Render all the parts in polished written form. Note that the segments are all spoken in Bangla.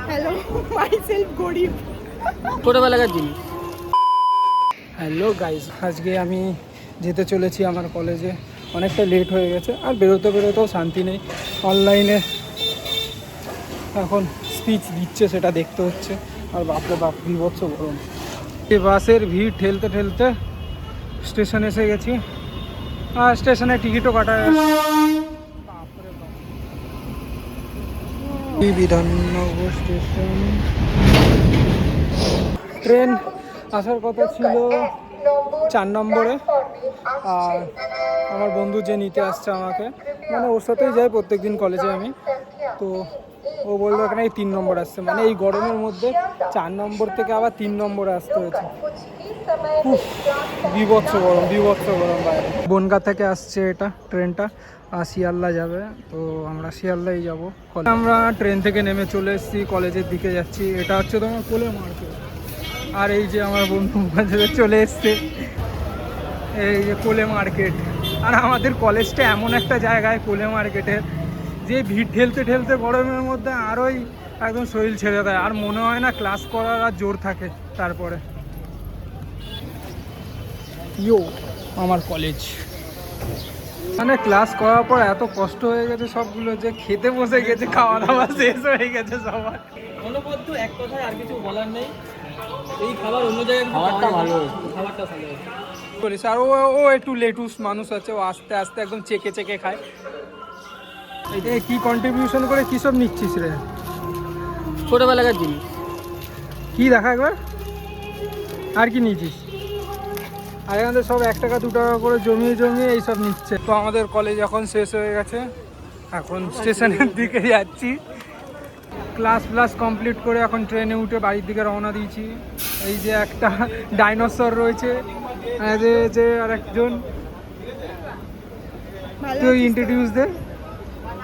হ্যালো, মাইসেলফ গরিব। ছোটোবেলাকার জিনিস। হ্যালো গাইজ, আজকে আমি যেতে চলেছি আমার কলেজে। অনেকটা লেট হয়ে গেছে, আর বেরোতেও শান্তি নেই। অনলাইনে এখন স্পিচ দিচ্ছে, সেটা দেখতে হচ্ছে। আর বাপরে বাপ, বিভৎস গরম। এই বাসের ভিড় ঠেলতে ঠেলতে স্টেশনে এসে গেছি। আর স্টেশনে টিকিটও কাটা গেছে। বাপরে বাপ, বিধাননগর স্টেশন। ট্রেন আসার কথা ছিল 4 নম্বরে। আর আমার বন্ধু যে নিতে আসছে আমাকে, মানে ওর সাথেই যাই প্রত্যেকদিন কলেজে আমি, তো ও বললো এখানে 3 নম্বর আসছে। মানে এই গরমের মধ্যে 4 নম্বর থেকে আবার 3 নম্বরে আসতে হয়েছে। বিভৎস গরম বাইরে। বনগাঁ থেকে আসছে এটা ট্রেনটা, আর শিয়ালদা যাবে। তো আমরা শিয়ালদাই যাবো। আমরা ট্রেন থেকে নেমে চলে এসেছি, কলেজের দিকে যাচ্ছি। এটা হচ্ছে তোমার কোলে মার্কেট। আর এই যে আমার বন্ধু চলে এসছে, এই যে কোলে মার্কেট। আর আমাদের কলেজটা এমন একটা জায়গায়, কোলে মার্কেটের, যে ভিড় ঠেলতে ঠেলতে গরমের মধ্যে আরোই একদম শরীর ছেড়ে দেয়। আর মনে হয় না ক্লাস করার আর জোর থাকে। তারপরে আমার কলেজ, মানে ক্লাস করার পর এত কষ্ট হয়ে গেছে সবগুলো, যে খেতে বসে গেছে, খাওয়া দাওয়া শেষ হয়ে গেছে সবার। অনবদ্য এক কথায়, আর কিছু বলার নেই। এই খাবার অন্য জায়গায় খাবারটা ভালো, খাবারটা ভালো বলিস। আর ও একটু লেটুস মানুষ আছে, ও আস্তে আস্তে একদম চেকে চেকে খায়। এই কি কন্ট্রিবিউশন করে কী সব নিচ্ছিস রে? ছোটোবেলাকার জিনিস। কি দেখা একবার, আর কি নিয়েছিস? আর আমাদের সব 1 টাকা 2 টাকা করে জমিয়ে এইসব নিচ্ছে। তো আমাদের কলেজ এখন শেষ হয়ে গেছে, এখন স্টেশনের দিকে যাচ্ছি। ক্লাস কমপ্লিট করে এখন ট্রেনে উঠে বাড়ির দিকে রওনা দিয়েছি। এই যে একটা ডাইনোসর রয়েছে, যে আর একজন। তুই ইন্ট্রোডিউস দে।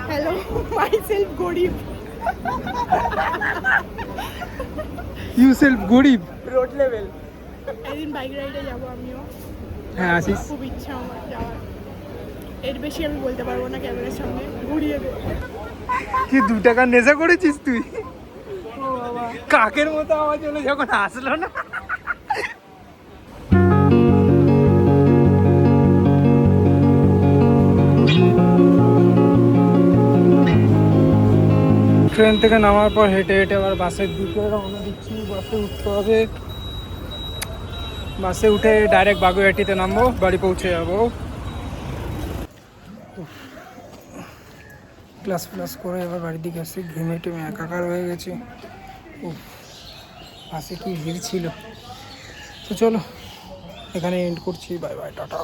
হ্যালো, মাইসেলফ গরিব। ইউসেলফ গরিব। Road level. একদিন বাইক রাইডে যাবো আমিও। হ্যাঁ আসিস। খুব ইচ্ছা আমার যাওয়ার। এর বেশি আমি বলতে পারবো না ক্যামেরার সামনে। ঘুরিয়ে দে। কি 2 টাকার নেশা করেছিস তুই? কাকের মতো আওয়াজ হলো যখন আসলো না। ট্রেন থেকে নামার পর হেঁটে হেঁটে আবার বাসের দিকে রওনা দিচ্ছি। বাসে উঠতে হবে, বাসে উঠে ডাইরেক্ট বাগুইআটিতে নামবো, বাড়ি পৌঁছে যাবো। ক্লাস করে এবার বাড়ির দিকে আসছি, ঘেমে টেমে একাকার হয়ে গেছি। বাসে কি ভিড় ছিল। তো চলো, এখানে এন্ড করছি। Bye bye, tata.